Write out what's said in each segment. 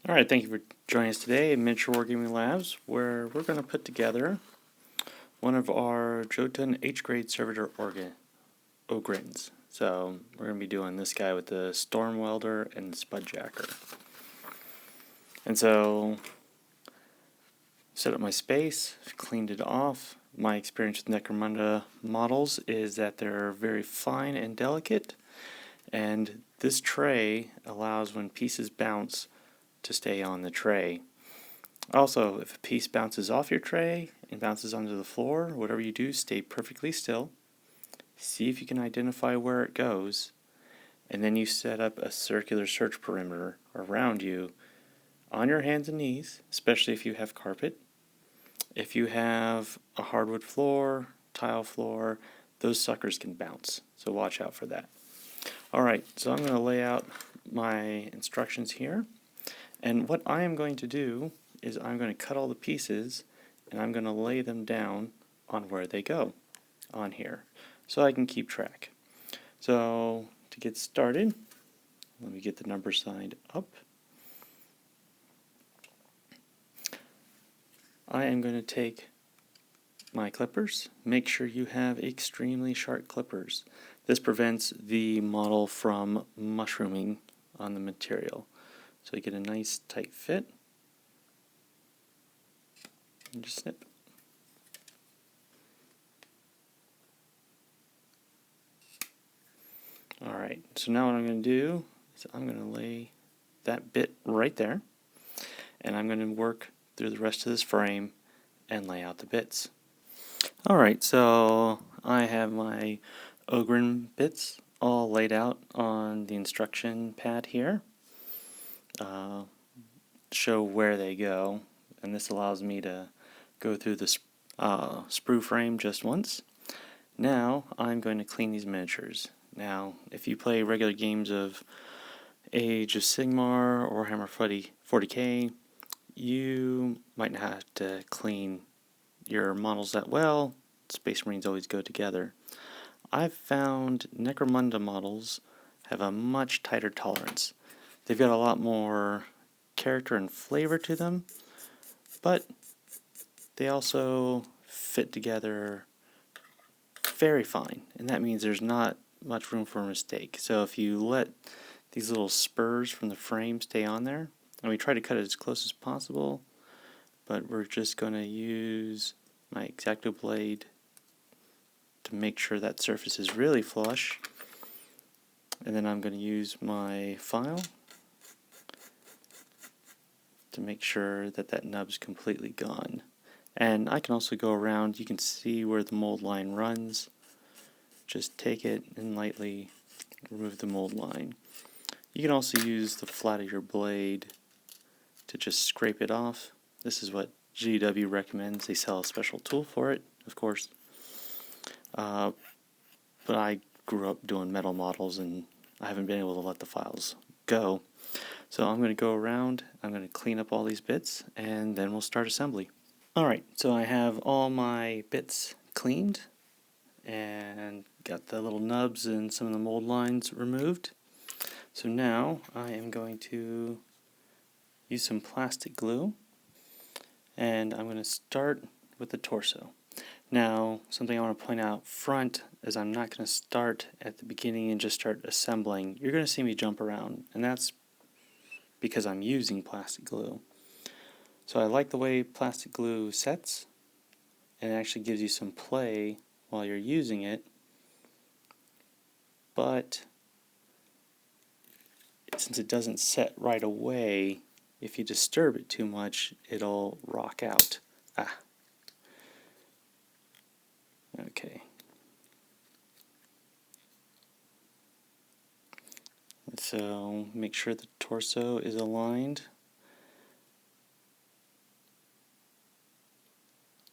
Alright, thank you for joining us today at Miniature Wargaming Labs, where we're going to put together one of our Jotunn H-grade Servitor Ogryns. So we're going to be doing this guy with the Storm Welder and Spudjacker. And so, set up my space, cleaned it off. My experience with Necromunda models is that they're very fine and delicate, and this tray allows when pieces bounce to stay on the tray. Also, if a piece bounces off your tray and bounces onto the floor, whatever you do, stay perfectly still. See if you can identify where it goes, and then you set up a circular search perimeter around you on your hands and knees, especially if you have carpet. If you have a hardwood floor, tile floor, those suckers can bounce, so watch out for that. Alright, so I'm going to lay out my instructions here. And what I am going to do is I'm going to cut all the pieces and I'm going to lay them down on where they go on here so I can keep track. So to get started, let me get the number signed up. I am going to take my clippers. Make sure you have extremely sharp clippers. This prevents the model from mushrooming on the material. So you get a nice tight fit, and just snip. Alright, so now what I'm going to do is I'm going to lay that bit right there, and I'm going to work through the rest of this frame and lay out the bits. Alright, so I have my Ogryn bits all laid out on the instruction pad here. Show where they go, and this allows me to go through the sprue frame just once. Now I'm going to clean these miniatures. Now if you play regular games of Age of Sigmar or Warhammer 40k, you might not have to clean your models that well. Space Marines always go together. I've found Necromunda models have a much tighter tolerance. They've got a lot more character and flavor to them, but they also fit together very fine, and that means there's not much room for a mistake. So if you let these little spurs from the frame stay on there, and we try to cut it as close as possible, but we're just going to use my X-Acto blade to make sure that surface is really flush, and then I'm going to use my file to make sure that that nub's completely gone. And I can also go around, you can see where the mold line runs. Just take it and lightly remove the mold line. You can also use the flat of your blade to just scrape it off. This is what GW recommends. They sell a special tool for it, of course. But I grew up doing metal models and I haven't been able to let the files go. So I'm going to go around, I'm going to clean up all these bits, and then we'll start assembly. Alright, so I have all my bits cleaned and got the little nubs and some of the mold lines removed. So now I am going to use some plastic glue, and I'm going to start with the torso. Now, something I want to point out front is I'm not going to start at the beginning and just start assembling. You're going to see me jump around, and that's because I'm using plastic glue. So I like the way plastic glue sets, and it actually gives you some play while you're using it, but since it doesn't set right away, if you disturb it too much, it'll rock out. Okay. So make sure the torso is aligned.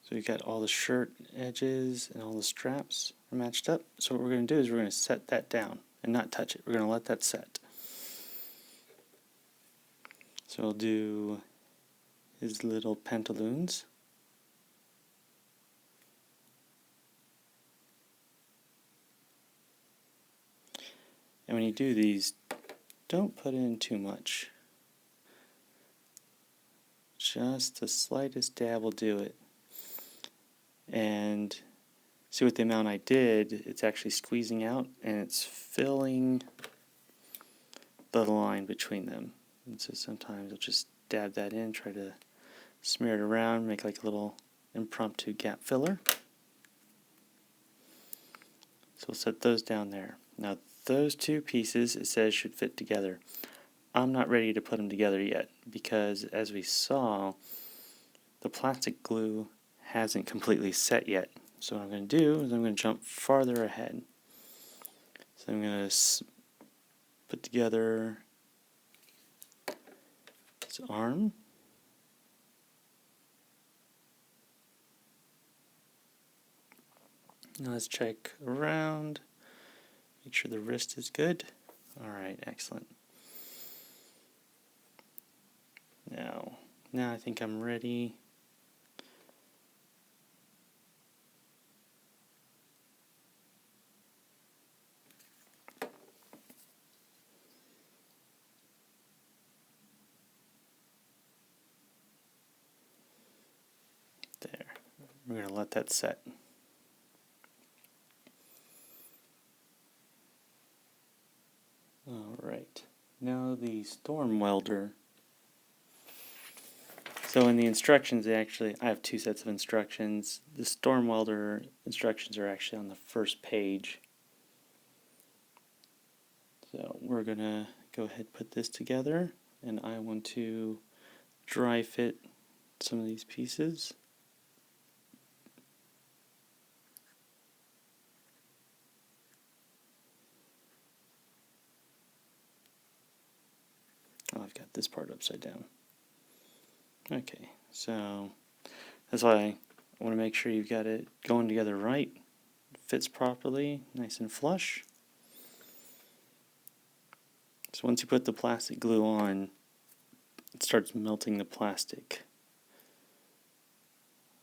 So we've got all the shirt edges and all the straps are matched up. So what we're going to do is we're going to set that down and not touch it. We're going to let that set. So we'll do his little pantaloons. And when you do these, don't put in too much. just the slightest dab will do it. And see with the amount I did, it's actually squeezing out and it's filling the line between them. And so sometimes I'll just dab that in, try to smear it around, make like a little impromptu gap filler. So we'll set those down there. Now those two pieces, it says, should fit together. I'm not ready to put them together yet because, as we saw, the plastic glue hasn't completely set yet. So what I'm going to do is I'm going to jump farther ahead. So I'm going to put together this arm. Now let's check around, make sure the wrist is good. Alright, excellent. Now I think I'm ready. There. We're going to let that set. Alright, now the storm welder. So in the instructions, I have two sets of instructions. The storm welder instructions are actually on the first page. So we're going to go ahead and put this together, and I want to dry fit some of these pieces. Oh, I've got this part upside down. Okay, so that's why I want to make sure you've got it going together right, fits properly, nice and flush. So once you put the plastic glue on, it starts melting the plastic.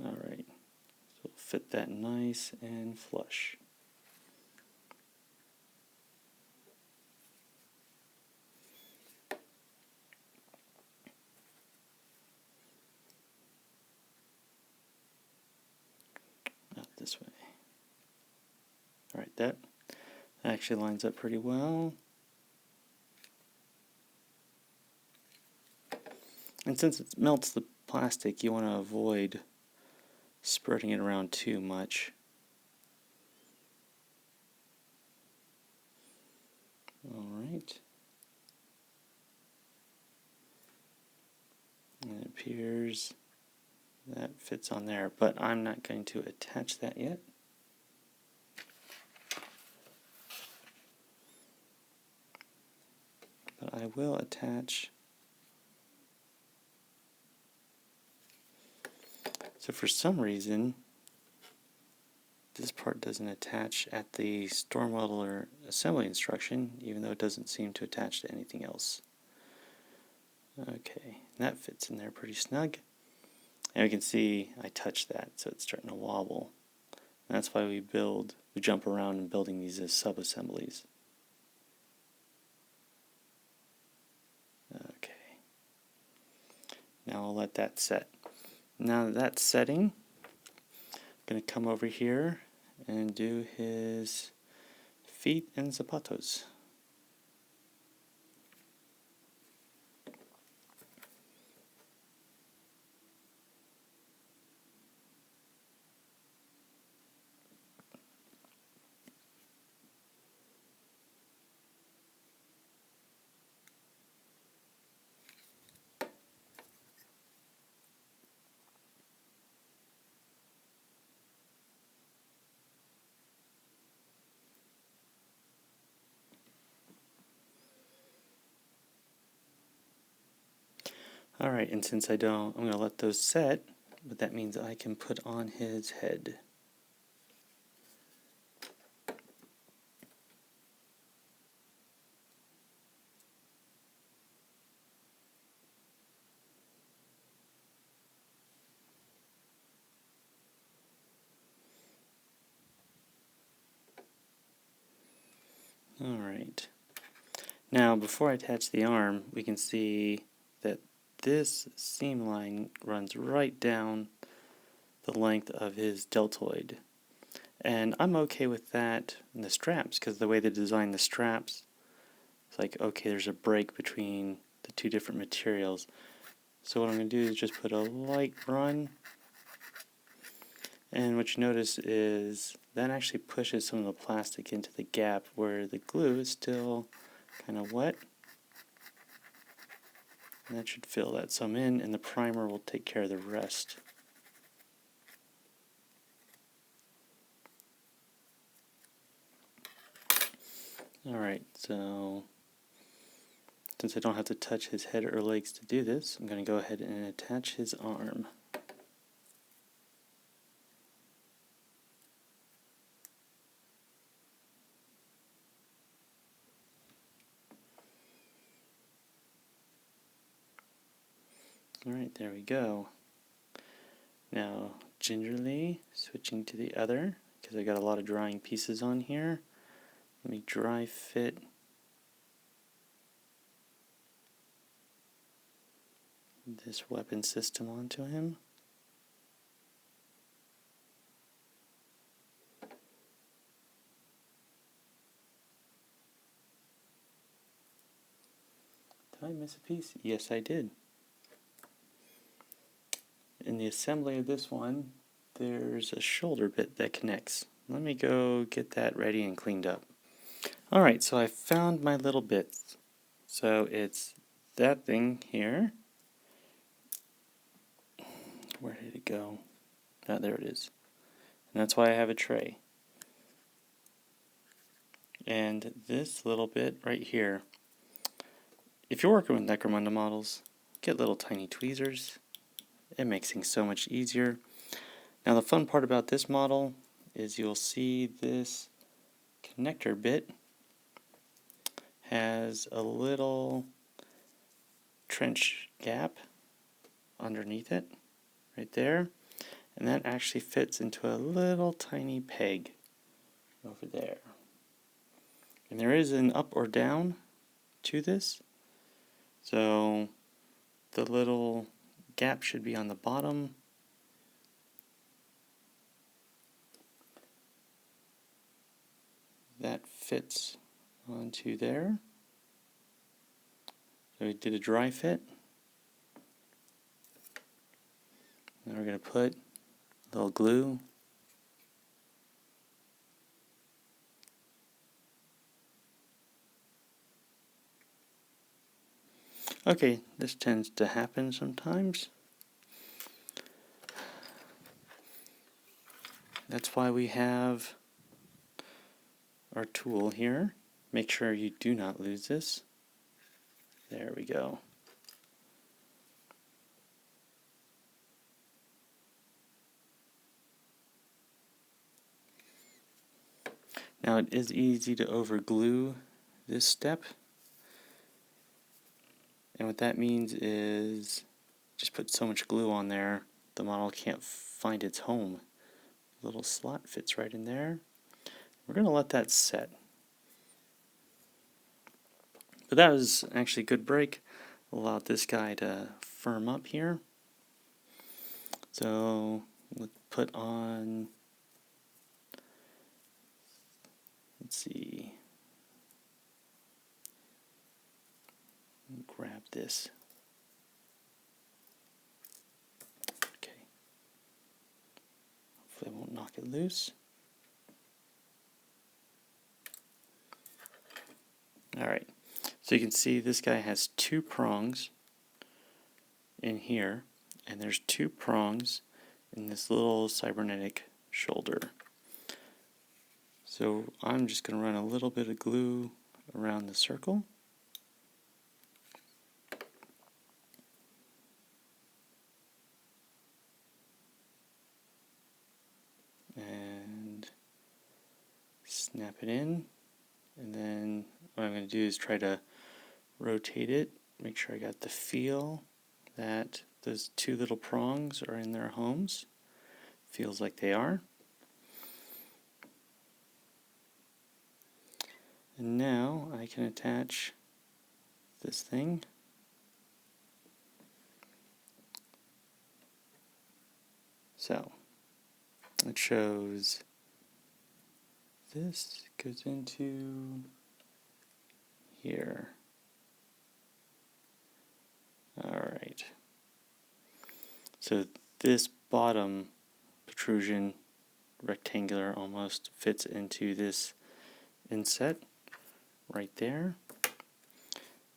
Alright, so fit that nice and flush. This way. Alright, that actually lines up pretty well. And since it melts the plastic, you want to avoid spreading it around too much. Alright. And it appears that fits on there, but I'm not going to attach that yet. But I will attach. So for some reason, this part doesn't attach at the storm welder assembly instruction, even though it doesn't seem to attach to anything else. Okay, that fits in there pretty snug. And we can see I touched that, so it's starting to wobble. And that's why we jump around in building these as sub-assemblies. Okay. Now I'll let that set. Now that that's setting, I'm going to come over here and do his feet and zapatos. Alright, and since I'm going to let those set, but that means I can put on his head. Alright. Now, before I attach the arm, we can see that this seam line runs right down the length of his deltoid. And I'm okay with that in the straps, because the way they design the straps, it's like, okay, there's a break between the two different materials. So what I'm going to do is just put a light run, and what you notice is that actually pushes some of the plastic into the gap where the glue is still kind of wet. And that should fill that some in, and the primer will take care of the rest. Alright, so since I don't have to touch his head or legs to do this, I'm going to go ahead and attach his arm. Alright, there we go. Now, gingerly switching to the other, because I got a lot of drying pieces on here. Let me dry fit this weapon system onto him. Did I miss a piece? Yes, I did. In the assembly of this one, there's a shoulder bit that connects. Let me go get that ready and cleaned up. Alright, so I found my little bits. So it's that thing here. Where did it go? Ah, there it is. And that's why I have a tray. And this little bit right here. If you're working with Necromunda models, get little tiny tweezers. It makes things so much easier. Now the fun part about this model is you'll see this connector bit has a little trench gap underneath it, right there, and that actually fits into a little tiny peg over there. And there is an up or down to this, so the little gap should be on the bottom. That fits onto there. So we did a dry fit. Now we're going to put a little glue. Okay, this tends to happen sometimes. That's why we have our tool here. Make sure you do not lose this. There we go. Now it is easy to overglue this step. And what that means is just put so much glue on there the model can't find its home. The little slot fits right in there. We're going to let that set. But that was actually a good break. Allowed this guy to firm up here. So let's put on, let's see, grab this. Okay. Hopefully I won't knock it loose. Alright, so you can see this guy has two prongs in here, and there's two prongs in this little cybernetic shoulder. So I'm just going to run a little bit of glue around the circle. And snap it in. And then what I'm going to do is try to rotate it, make sure I got the feel that those two little prongs are in their homes. Feels like they are. And now I can attach this thing. So it shows this goes into here. Alright. So this bottom protrusion, rectangular almost, fits into this inset right there.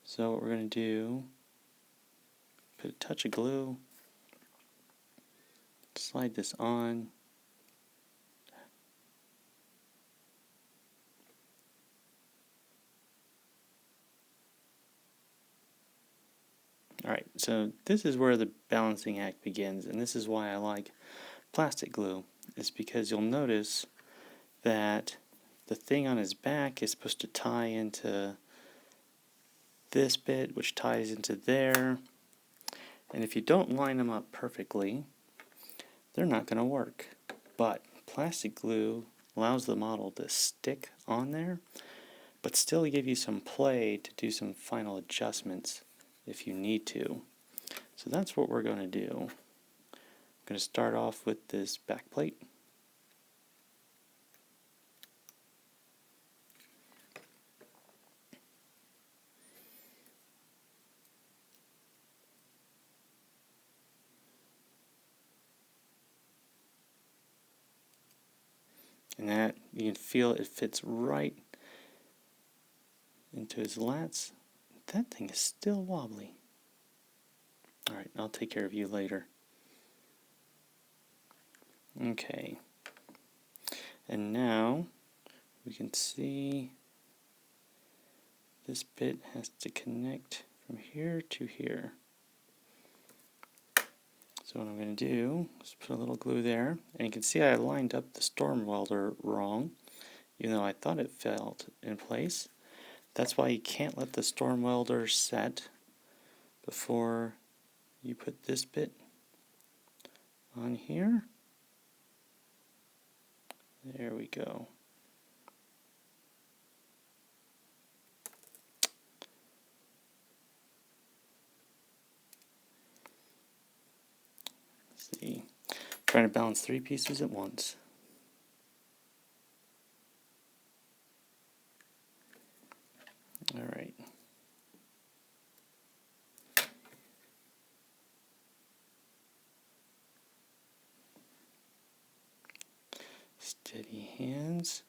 So what we're going to do, put a touch of glue, slide this on, alright, so this is where the balancing act begins, and this is why I like plastic glue, is because you'll notice that the thing on his back is supposed to tie into this bit, which ties into there, and if you don't line them up perfectly, they're not going to work. But plastic glue allows the model to stick on there, but still give you some play to do some final adjustments if you need to. So that's what we're going to do. I'm going to start off with this back plate. And that, you can feel it fits right into his lats. That thing is still wobbly. Alright, I'll take care of you later. Okay. And now we can see this bit has to connect from here to here. So what I'm going to do is put a little glue there, and you can see I lined up the storm welder wrong, even though I thought it felt in place. That's why you can't let the storm welder set before you put this bit on here. There we go. See, trying to balance 3 pieces at once. Alright. Steady hands.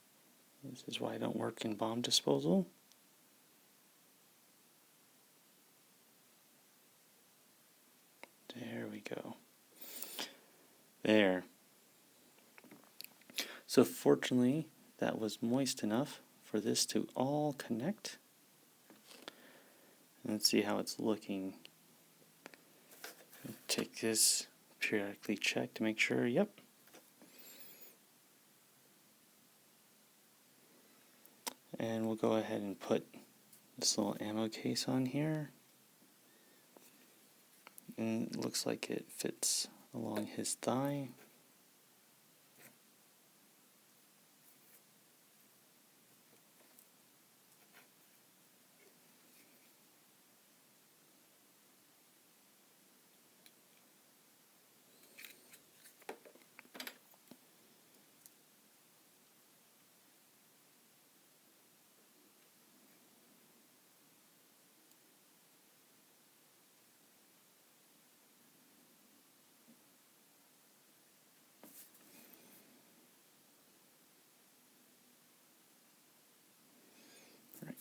This is why I don't work in bomb disposal. There we go. There. So fortunately, that was moist enough for this to all connect. Let's see how it's looking. Take this, periodically check to make sure, yep. And we'll go ahead and put this little ammo case on here. And it looks like it fits along his thigh.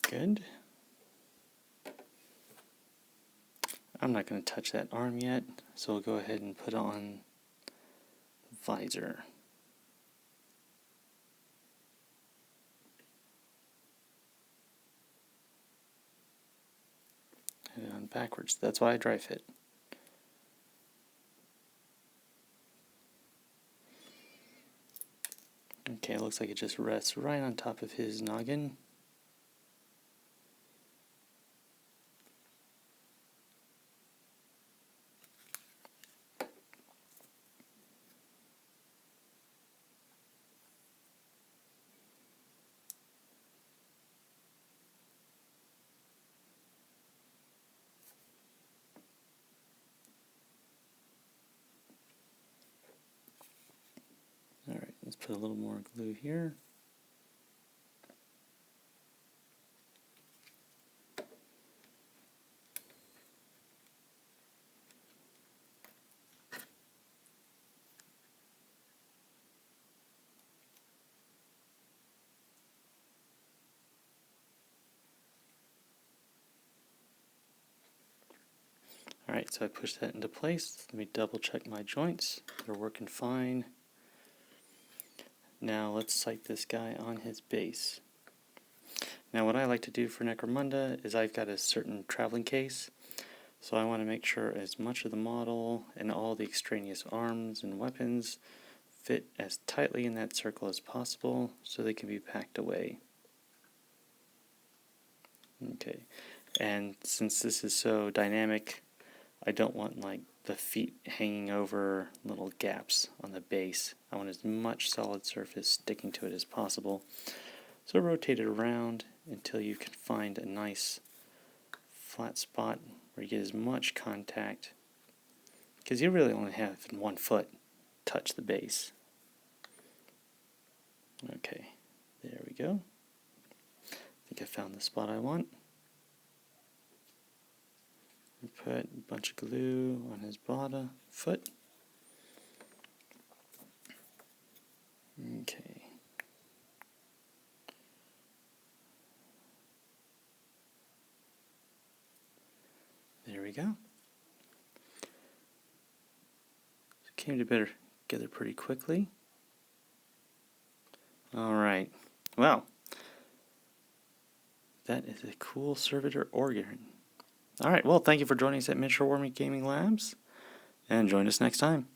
Good. I'm not going to touch that arm yet, so we'll go ahead and put on the visor. Head it on backwards. That's why I dry fit. Okay, it looks like it just rests right on top of his noggin. Put a little more glue here. Alright, so I pushed that into place. Let me double check my joints. They're working fine. Now let's sight this guy on his base. Now what I like to do for Necromunda is I've got a certain traveling case, so I want to make sure as much of the model and all the extraneous arms and weapons fit as tightly in that circle as possible so they can be packed away. Okay, and since this is so dynamic, I don't want like the feet hanging over little gaps on the base. I want as much solid surface sticking to it as possible. So rotate it around until you can find a nice flat spot where you get as much contact, because you really only have 1 foot touch the base. Okay, there we go. I think I found the spot I want. Put a bunch of glue on his bottom foot. Okay. There we go. It came together pretty quickly. Alright. Well, that is a cool Servitor Ogryn. Alright, well, thank you for joining us at Miniature Wargaming Gaming Labs, and join us next time.